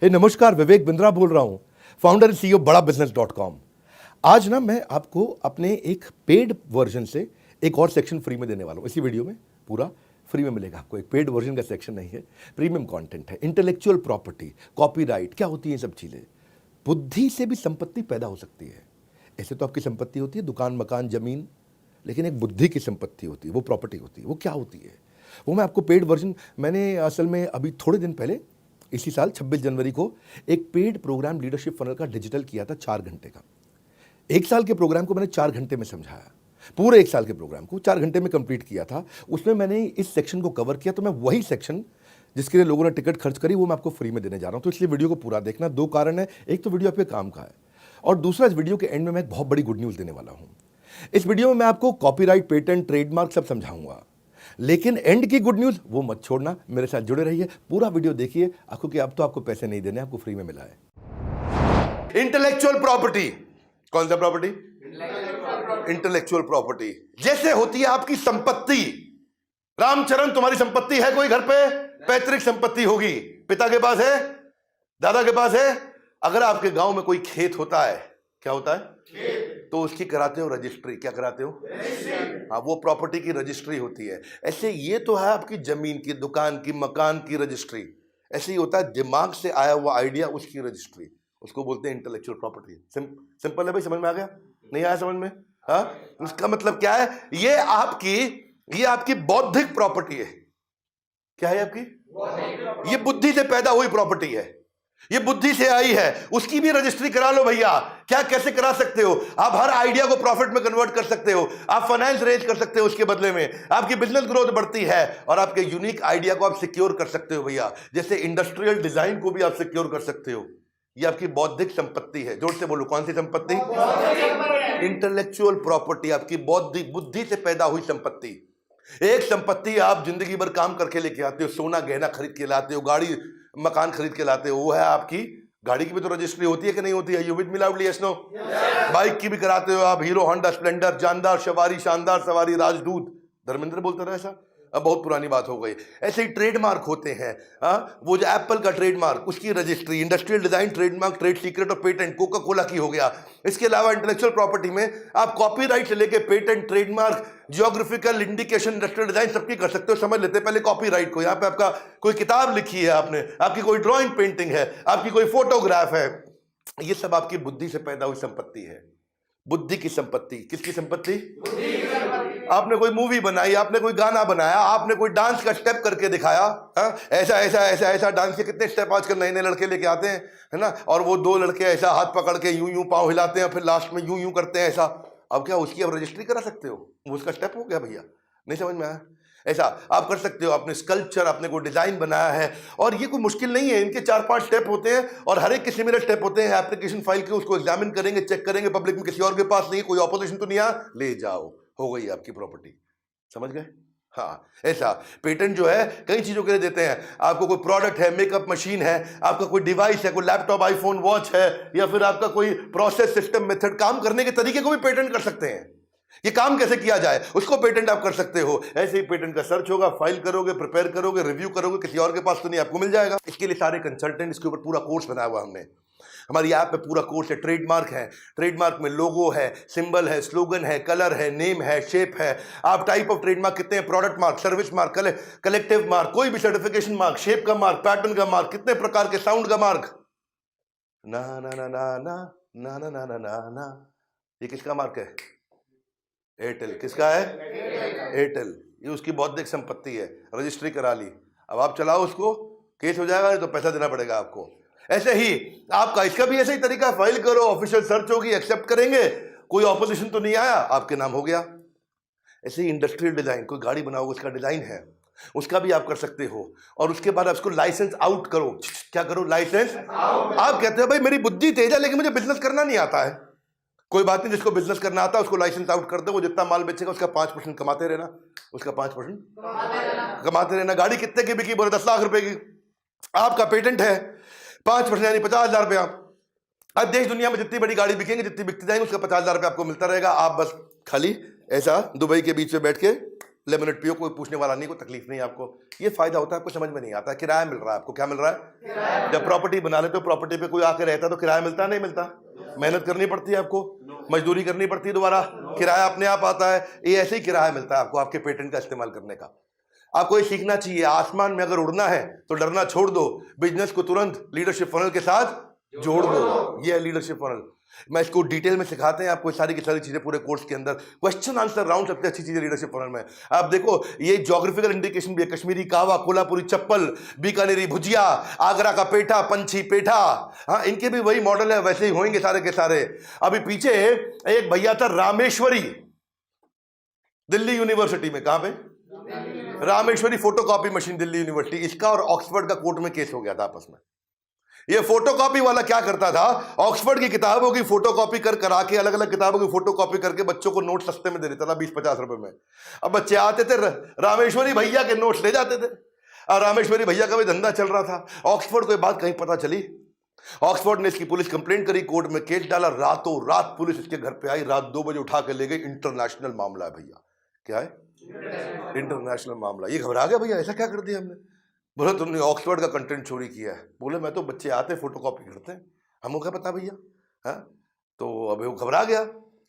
नमस्कार, विवेक बिंद्रा बोल रहा हूं, फाउंडर एंड सीईओ बड़ा बिजनेस.com। आज ना मैं आपको अपने एक पेड वर्जन से एक और सेक्शन फ्री में देने वाला हूं। इसी वीडियो में पूरा फ्री में मिलेगा आपको। एक पेड वर्जन का सेक्शन नहीं है, प्रीमियम कंटेंट है। इंटेलेक्चुअल प्रॉपर्टी, कॉपीराइट, क्या होती है ये सब चीजें। बुद्धि से भी संपत्ति पैदा हो सकती है। ऐसे तो आपकी संपत्ति होती है दुकान, मकान, जमीन, लेकिन एक बुद्धि की संपत्ति होती है, वो प्रॉपर्टी होती है। वो क्या होती है वो मैं आपको पेड वर्जन, मैंने असल में अभी थोड़े दिन पहले इसी साल 26 जनवरी को एक पेड प्रोग्राम लीडरशिप फनल का डिजिटल किया था 4 घंटे का। 1 साल के प्रोग्राम को मैंने 4 घंटे में समझाया। पूरे 1 साल के प्रोग्राम को 4 घंटे में कंप्लीट किया था। उसमें मैंने इस सेक्शन को कवर किया। तो मैं वही सेक्शन जिसके लिए लोगों ने टिकट खर्च करी वो मैं आपको फ्री में देने जा रहा हूं। तो इसलिए वीडियो को पूरा देखना। 2 कारण है, एक तो वीडियो आपके काम का है और दूसरा इस वीडियो के एंड में मैं एक बहुत बड़ी गुड न्यूज देने वाला हूं। इस वीडियो में मैं आपको कॉपीराइट, पेटेंट, ट्रेडमार्क सब समझाऊंगा, लेकिन एंड की गुड न्यूज वो मत छोड़ना। मेरे साथ जुड़े रहिए, पूरा वीडियो देखिए। आपको कि अब तो आपको पैसे नहीं देने, आपको फ्री में मिला है। इंटेलेक्चुअल प्रॉपर्टी, कौन सा प्रॉपर्टी? इंटेलेक्चुअल प्रॉपर्टी जैसे होती है आपकी संपत्ति। रामचरण, तुम्हारी संपत्ति है कोई घर पे? पैतृक संपत्ति होगी, पिता के पास है, दादा के पास है। अगर आपके गांव में कोई खेत होता है, क्या होता है? तो उसकी कराते हो रजिस्ट्री। क्या कराते हो? हाँ, वो प्रॉपर्टी की रजिस्ट्री होती है। ऐसे ये तो है आपकी जमीन की, दुकान की, मकान की रजिस्ट्री। ऐसे ही होता है दिमाग से आया हुआ आइडिया, उसकी रजिस्ट्री, उसको बोलते हैं इंटेलेक्चुअल प्रॉपर्टी। सिंपल है भाई, समझ में आ गया? नहीं आया समझ में? हाँ, उसका मतलब क्या है? ये आपकी बौद्धिक प्रॉपर्टी है। क्या है आपकी? ये बुद्धि से पैदा हुई प्रॉपर्टी है, ये बुद्धि से आई है। उसकी भी रजिस्ट्री करा लो भैया। क्या, कैसे करा सकते हो? आप हर आइडिया को प्रॉफिट में कन्वर्ट कर सकते हो। आप फाइनेंस रेज कर सकते हो, उसके बदले में आपकी बिजनेस ग्रोथ बढ़ती है और आपके यूनिक आइडिया को आप सिक्योर कर सकते हो भैया। जैसे इंडस्ट्रियल डिजाइन को भी आप सिक्योर कर सकते हो। ये आपकी बौद्धिक संपत्ति है। जोर से बोलो, कौन सी संपत्ति? इंटेलेक्चुअल प्रॉपर्टी, आपकी बौद्धिक बुद्धि से पैदा हुई संपत्ति। एक संपत्ति आप जिंदगी भर काम करके लेके आते हो, सोना गहना खरीद के लाते हो, गाड़ी मकान खरीद के लाते हो, वो है आपकी। गाड़ी की भी तो रजिस्ट्री होती है कि नहीं होती है? You with me loudly, yes no? Bike की भी कराते हो आप, हीरो होंडा स्प्लेंडर, जानदार सवारी, शानदार सवारी, राजदूत। धर्मेंद्र बोलता रहा ऐसा, अब बहुत पुरानी बात हो गई। ऐसे ही ट्रेडमार्क होते हैं। वो जो एप्पल का ट्रेडमार्क, उसकी registry, industrial design trademark, trade secret और पेटेंट कोका कोला की हो गया। इसके अलावा इंटेलेक्चुअल प्रॉपर्टी में आप कॉपीराइट से लेके patent, trademark, geographical indication, industrial design सबकी कर सकते हो। समझ लेते हैं पहले कॉपीराइट को। यहाँ पे आपका कोई किताब लिखी है आपने, आपकी कोई ड्राइंग पेंटिंग है, आपकी कोई फोटोग्राफ है, ये सब आपकी बुद्धि से पैदा हुई संपत्ति है। बुद्धि की संपत्ति। किसकी संपत्ति? आपने कोई मूवी बनाई, आपने कोई गाना बनाया, आपने कोई डांस का स्टेप करके दिखाया। ऐसा ऐसा ऐसा ऐसा डांस के कितने स्टेप आजकल नए नए लड़के लेके आते हैं, है ना? और वो 2 लड़के ऐसा हाथ पकड़ के यूं यूं पांव हिलाते हैं, फिर लास्ट में यूं यूं करते हैं ऐसा। अब क्या उसकी आप रजिस्ट्री करा सकते हो? वो उसका स्टेप हो गया भैया। नहीं समझ में आया? ऐसा आप कर सकते हो। आपने स्कल्पचर, आपने कोई डिजाइन बनाया है, और ये कोई मुश्किल नहीं है। इनके 4-5 स्टेप होते हैं और हर एक के सिमिलर स्टेप होते हैं। एप्लीकेशन फाइल के उसको एग्जामिन करेंगे, चेक करेंगे, पब्लिक में किसी और के पास नहीं, कोई ऑपोजिशन तो नहीं आ, ले जाओ, हो गई आपकी प्रॉपर्टी। समझ गए? हाँ, ऐसा पेटेंट जो है कई चीजों के लिए देते हैं। आपको कोई प्रोडक्ट है, मेकअप मशीन है, आपका कोई डिवाइस है, कोई लैपटॉप, आईफोन, वॉच है, या फिर आपका कोई प्रोसेस, सिस्टम, मेथड, काम करने के तरीके को भी पेटेंट कर सकते हैं। ये काम कैसे किया जाए उसको पेटेंट आप कर सकते हो। ऐसे ही पेटेंट का सर्च होगा, फाइल करोगे, प्रिपेयर करोगे, रिव्यू करोगे, किसी और के पास तो नहीं, आपको मिल जाएगा। इसके लिए सारे कंसल्टेंट, इसके ऊपर पूरा कोर्स बनाया हुआ हमने। हमारी ऐप में पूरा कोर्स है। ट्रेडमार्क है, ट्रेडमार्क में लोगो है, सिंबल है, स्लोगन है, कलर है, नेम है, शेप है। आप टाइप ऑफ ट्रेडमार्क कितने हैं? Product mark, service mark, collective mark, कोई भी सर्टिफिकेशन मार्क, शेप का मार्क, पैटर्न का मार्क, कितने प्रकार के, साउंड का मार्क। ना ना ना ना ना ना ना ना ना ना ना, ये किसका मार्क है? एयरटेल। किसका है? एयरटेल। ये उसकी बौद्धिक संपत्ति है। रजिस्ट्री करा ली, अब आप चलाओ उसको, केस हो जाएगा, तो पैसा देना पड़ेगा आपको। ऐसे ही आपका इसका भी ऐसे ही तरीका, फाइल करो, ऑफिशियल सर्च होगी, एक्सेप्ट करेंगे, कोई ऑपोजिशन तो नहीं आया, आपके नाम हो गया। ऐसे ही इंडस्ट्रियल डिजाइन, कोई गाड़ी बनाओगे, उसका डिजाइन है, उसका भी आप कर सकते हो। और उसके बाद आप उसको लाइसेंस आउट करो। क्या करो? Licence out. आप कहते हो भाई मेरी बुद्धि तेज है लेकिन मुझे बिजनेस करना नहीं आता है। कोई बात नहीं, जिसको बिजनेस करना आता है उसको लाइसेंस आउट कर दो। वो जितना माल बेचेगा उसका 5% कमाते रहना, उसका 5% कमाते रहना। गाड़ी कितने की बिकी? बोले 10 लाख रुपए की। आपका पेटेंट है 5% यानी 50,000 रुपया। अब देश दुनिया में जितनी बड़ी गाड़ी बिकेंगे, जितनी बिकती जाएंगी, उसका 50,000 रुपया आपको मिलता रहेगा। आप बस खाली ऐसा दुबई के बीच में बैठ के लेमनेड पियो, कोई पूछने वाला नहीं, कोई तकलीफ नहीं आपको। ये फायदा होता है, आपको समझ में नहीं आता। किराया मिल रहा है आपको। क्या मिल रहा है? जब प्रॉपर्टी बना लेते हो, प्रॉपर्टी पे कोई आके रहता है तो किराया मिलता नहीं मिलता? मेहनत करनी पड़ती है आपको, मजदूरी करनी पड़ती है दोबारा, किराया अपने आप आता है। ये ऐसे ही किराया मिलता है आपको आपके पेटेंट का इस्तेमाल करने का। आपको ये सीखना चाहिए, आसमान में अगर उड़ना है तो डरना छोड़ दो, बिजनेस को तुरंत लीडरशिप फनल के साथ जोड़ दो। ये है लीडरशिप फनल। मैं इसको डिटेल में सिखाते हैं आपको, सारी की सारी चीजें पूरे कोर्स के अंदर। क्वेश्चन आंसर राउंड सबसे अच्छी चीजें लीडरशिप फनल में। आप देखो, ये ज्योग्राफिकल इंडिकेशन भी है, कश्मीरी कावा, कोल्हापुरी चप्पल, बीकानेरी भुजिया, आगरा का पेठा, पंछी पेठा, हाँ इनके भी वही मॉडल है, वैसे ही होंगे सारे के सारे। अभी पीछे एक भैया था रामेश्वरी, दिल्ली यूनिवर्सिटी में। कहां पे? Rameshwari photocopy machine, Delhi university. इसका और ऑक्सफोर्ड का कोर्ट में केस हो गया था आपस में। ये फोटोकॉपी वाला क्या करता था, ऑक्सफोर्ड की किताबों की फोटोकॉपी कर करा के, अलग अलग किताबों की फोटोकॉपी करके बच्चों को नोट सस्ते में दे देता था, 20-50 रुपए में। अब बच्चे आते थे, रामेश्वरी भैया के नोट्स ले जाते थे, और रामेश्वरी भैया का भी धंधा चल रहा था। ऑक्सफोर्ड को ये बात कहीं पता चली, ऑक्सफोर्ड ने इसकी पुलिस कंप्लेंट करी, कोर्ट में केस डाला। रातों रात पुलिस इसके घर पे आई, रात 2 बजे उठा के ले गई। इंटरनेशनल मामला है भैया। क्या है? इंटरनेशनल मामला। ये घबरा गया भैया, ऐसा क्या कर दिया हमने? बोले तुमने ऑक्सफोर्ड का कंटेंट चोरी किया है। बोले मैं तो, बच्चे आते फोटोकॉपी करते हैं, हमको क्या पता भैया। हाँ, तो अभी वो घबरा गया,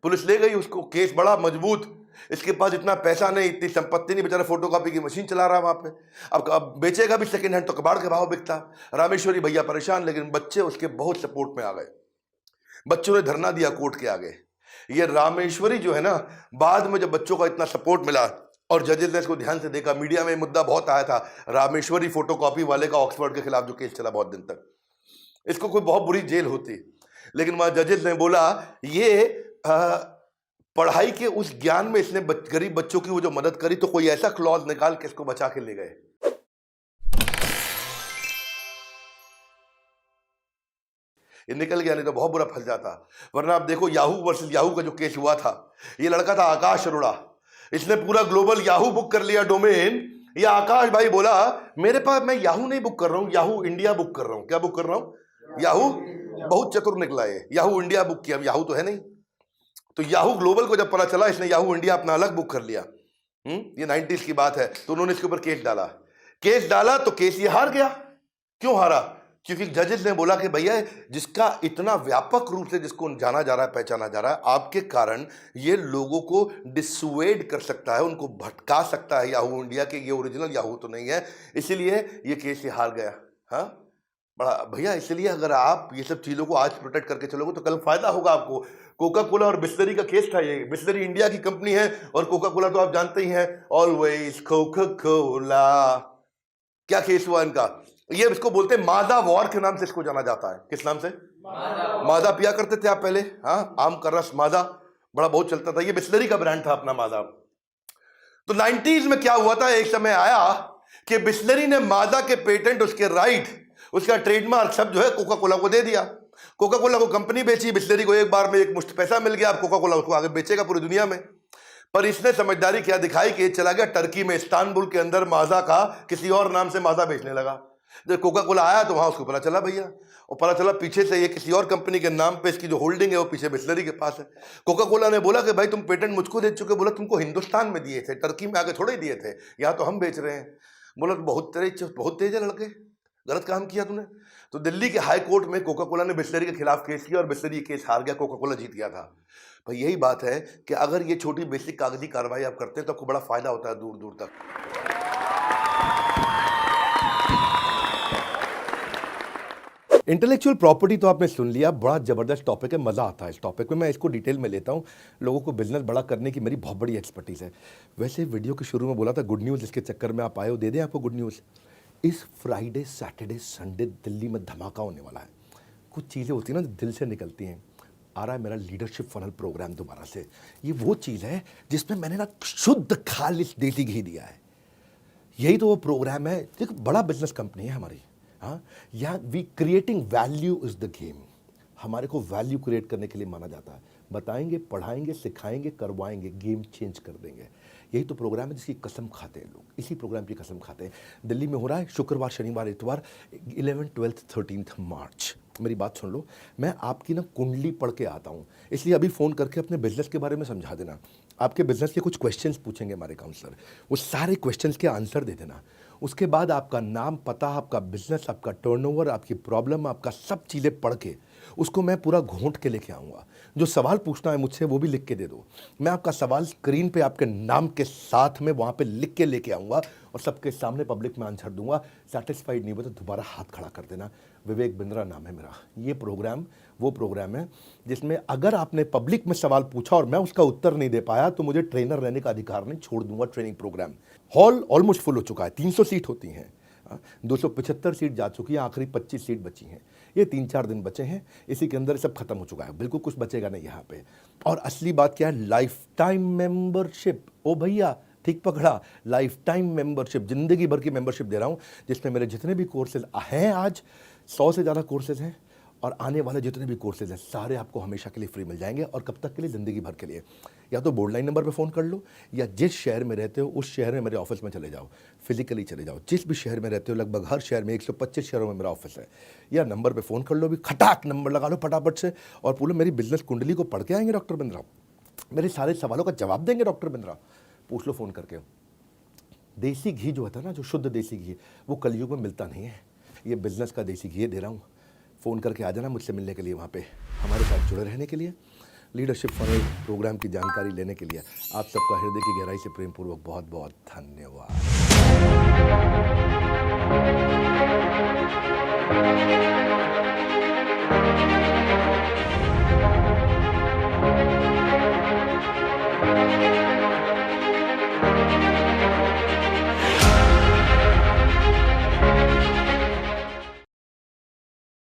पुलिस ले गई उसको। केस बड़ा मजबूत, इसके पास इतना पैसा नहीं, इतनी संपत्ति नहीं, बेचारा फोटोकॉपी की मशीन चला रहा वहां पे। अब बेचेगा भी सेकंड हैंड तो कबाड़ के भाव बिकता। रामेश्वरी भैया परेशान, लेकिन बच्चे उसके बहुत सपोर्ट में आ गए। बच्चों ने धरना दिया कोर्ट के आगे। ये रामेश्वरी जो है ना, बाद में जब बच्चों का इतना सपोर्ट मिला और जजेस ने इसको ध्यान से देखा, मीडिया में मुद्दा बहुत आया था रामेश्वरी फोटोकॉपी वाले का, ऑक्सफोर्ड के खिलाफ जो केस चला बहुत दिन तक, इसको कोई बहुत बुरी जेल होती। लेकिन वहां जजेस ने बोला ये पढ़ाई के उस ज्ञान में इसने गरीब बच्चों की वो जो मदद करी, तो कोई ऐसा क्लॉज निकाल के इसको बचा के ले गए। ये निकल गया, नहीं तो बहुत बुरा फंस जाता। वरना आप देखो, याहू वर्सेस याहू का जो केस हुआ था, ये लड़का था आकाश अरोड़ा, इसने पूरा ग्लोबल याहू बुक कर लिया डोमेन। ये आकाश भाई बोला मेरे पास, मैं याहू नहीं बुक कर रहा हूं, याहू इंडिया बुक कर रहा हूं। क्या बुक कर रहा हूं? याहू। बहुत चतुर निकला है, याहू इंडिया बुक किया। याहू तो है नहीं, तो याहू ग्लोबल को जब पता चला, इसने याहू इंडिया अपना अलग बुक कर लिया। ये 90s की बात है। तो उन्होंने इसके ऊपर केस डाला। केस डाला तो केस ये हार गया। क्यों हारा? क्योंकि जजेस ने बोला कि भैया जिसका इतना व्यापक रूप से जिसको जाना जा रहा है, पहचाना जा रहा है, आपके कारण ये लोगों को डिसुएड कर सकता है, उनको भटका सकता है याहू इंडिया के, ये ओरिजिनल याहू तो नहीं है, इसीलिए ये केस ये हार गया। हाँ बड़ा भैया, इसलिए अगर आप ये सब चीजों को आज प्रोटेक्ट करके चलोगे तो कल फायदा होगा आपको। कोका कोला और बिस्लरी का केस था ये। बिस्लरी इंडिया की कंपनी है और कोका कोला तो आप जानते ही हैं, ऑलवेज कोका कोला। क्या केस हुआ इनका? ये इसको बोलते हैं मादा वॉर के नाम से इसको जाना जाता है। किस नाम से? मादा पिया करते थे आप पहले, हाँ, आम का रस मादा बड़ा बहुत चलता था। ये बिस्लरी का ब्रांड था अपना मादा। तो 90s में क्या हुआ था, एक समय आया कि बिस्लरी ने मादा के पेटेंट, उसके राइट, उसका ट्रेडमार्क सब जो है कोका कोला को दे दिया। कोका कोला को कंपनी बेची, बिस्लरी को एक बार में एक मुश्त पैसा मिल गया। अब कोका कोला उसको आगे बेचेगा पूरी दुनिया में। पर इसने समझदारी क्या दिखाई कि चला गया टर्की में, इस्तांबुल के अंदर माजा का किसी और नाम से माजा बेचने लगा। जब कोका कोला आया तो वहां उसको पता चला भैया, और पता चला पीछे से ये किसी और कंपनी के नाम पे इसकी जो होल्डिंग है वो पीछे बिस्लरी के पास है। कोका कोला ने बोला कि भाई तुम पेटेंट मुझको दे चुके। बोला तुमको हिंदुस्तान में दिए थे, टर्की में आगे थोड़े दिए थे, यहाँ तो हम बेच रहे हैं। बोला बहुत तेज है लड़के, गलत काम किया तूने। तो दिल्ली के हाई कोर्ट में कोका कोला ने बिस्लरी के खिलाफ केस किया और बिस्लरी केस हार गया, कोका कोला जीत गया था। भाई यही बात है कि अगर ये छोटी बेसिक कागजी कार्रवाई आप करते हैं तो आपको बड़ा फायदा होता है दूर दूर तक। इंटेलेक्चुअल प्रॉपर्टी तो आपने सुन लिया, बड़ा जबरदस्त टॉपिक है, मजा आता है इस टॉपिक में। मैं इसको डिटेल में लेता हूँ। लोगों को बिजनेस बड़ा करने की मेरी बहुत बड़ी एक्सपर्टीज है। वैसे वीडियो के शुरू में बोला था गुड न्यूज़, इसके चक्कर में आप आए हो, दे दें आपको गुड न्यूज़। इस फ्राइडे सैटरडे संडे दिल्ली में धमाका होने वाला है। कुछ चीज़ें होती हैं ना दिल से निकलती हैं। आ रहा है मेरा लीडरशिप फनल प्रोग्राम दोबारा से। ये वो चीज़ है जिसमें मैंने ना शुद्ध खालिश देसी घी दिया है। यही तो वो प्रोग्राम है। देखो बड़ा बिजनेस कंपनी है हमारी, हाँ, यहाँ we creating value is the game. हमारे को वैल्यू क्रिएट करने के लिए माना जाता है। बताएंगे, पढ़ाएंगे, सिखाएंगे, करवाएंगे, गेम चेंज कर देंगे। यही तो प्रोग्राम है जिसकी कसम खाते हैं लोग, इसी प्रोग्राम की कसम खाते हैं। दिल्ली में हो रहा है शुक्रवार, शनिवार, इतवार, 11, 12, 13 मार्च। मेरी बात सुन लो, मैं आपकी ना कुंडली पढ़ के आता हूँ, इसलिए अभी फ़ोन करके अपने बिजनेस के बारे में समझा देना। आपके बिजनेस के कुछ क्वेश्चंस पूछेंगे हमारे काउंसलर, वो सारे क्वेश्चंस के आंसर दे देना। उसके बाद आपका नाम, पता, आपका बिजनेस, आपका टर्नओवर, आपकी प्रॉब्लम, आपका सब चीज़ें पढ़ के उसको मैं पूरा घोंट के लेके आऊँगा। जो सवाल पूछना है मुझसे वो भी लिख के दे दो। मैं आपका सवाल स्क्रीन पे आपके नाम के साथ में वहाँ पे लिख के लेके आऊँगा और सबके सामने पब्लिक में आंसर दूंगा। सेटिस्फाइड नहीं हुआ तो दोबारा हाथ खड़ा कर देना। विवेक बिंद्रा नाम है मेरा। ये प्रोग्राम वो प्रोग्राम है जिसमें अगर आपने पब्लिक में सवाल पूछा और मैं उसका उत्तर नहीं दे पाया तो मुझे ट्रेनर रहने का अधिकार नहीं, छोड़ दूंगा training programme. Hall almost full हो चुका है, 300 सीट होती हैं, 275 सीट जा चुकी है, आखिरी 25 सीट बची हैं। ये 3-4 दिन बचे हैं, इसी के अंदर सब खत्म हो चुका है, बिल्कुल कुछ बचेगा नहीं यहाँ पे। और असली बात क्या है, लाइफ टाइम मेंबरशिप। ओ भैया ठीक पकड़ा, लाइफ टाइम मेंबरशिप, जिंदगी भर की मेंबरशिप दे रहा हूँ, जिसमें मेरे जितने भी कोर्सेज हैं, आज 100 से ज़्यादा कोर्सेज हैं और आने वाले जितने भी कोर्सेज हैं सारे आपको हमेशा के लिए फ्री मिल जाएंगे। और कब तक के लिए, ज़िंदगी भर के लिए। या तो बोर्ड लाइन नंबर पे फ़ोन कर लो, या जिस शहर में रहते हो उस शहर में मेरे ऑफिस में चले जाओ, फिजिकली चले जाओ। जिस भी शहर में रहते हो, लगभग हर शहर में 125 शहरों में मेरा ऑफिस है, या नंबर पे फ़ोन कर लो, भी खटाक नंबर लगा लो फटाफट से और बोलो मेरी बिजनेस कुंडली को पढ़ के आएंगे डॉक्टर बिंद्रा, मेरे सारे सवालों का जवाब देंगे डॉक्टर बिंद्रा। पूछ लो फ़ोन करके। देसी घी जो होता है ना, जो शुद्ध देसी घी, वो कलयुग में मिलता नहीं है। ये बिजनेस का देसी घी दे रहा हूँ। फ़ोन करके आ जाना मुझसे मिलने के लिए, वहाँ पे हमारे साथ जुड़े रहने के लिए, लीडरशिप फनल प्रोग्राम की जानकारी लेने के लिए। आप सबका हृदय की गहराई से प्रेम पूर्वक बहुत बहुत धन्यवाद।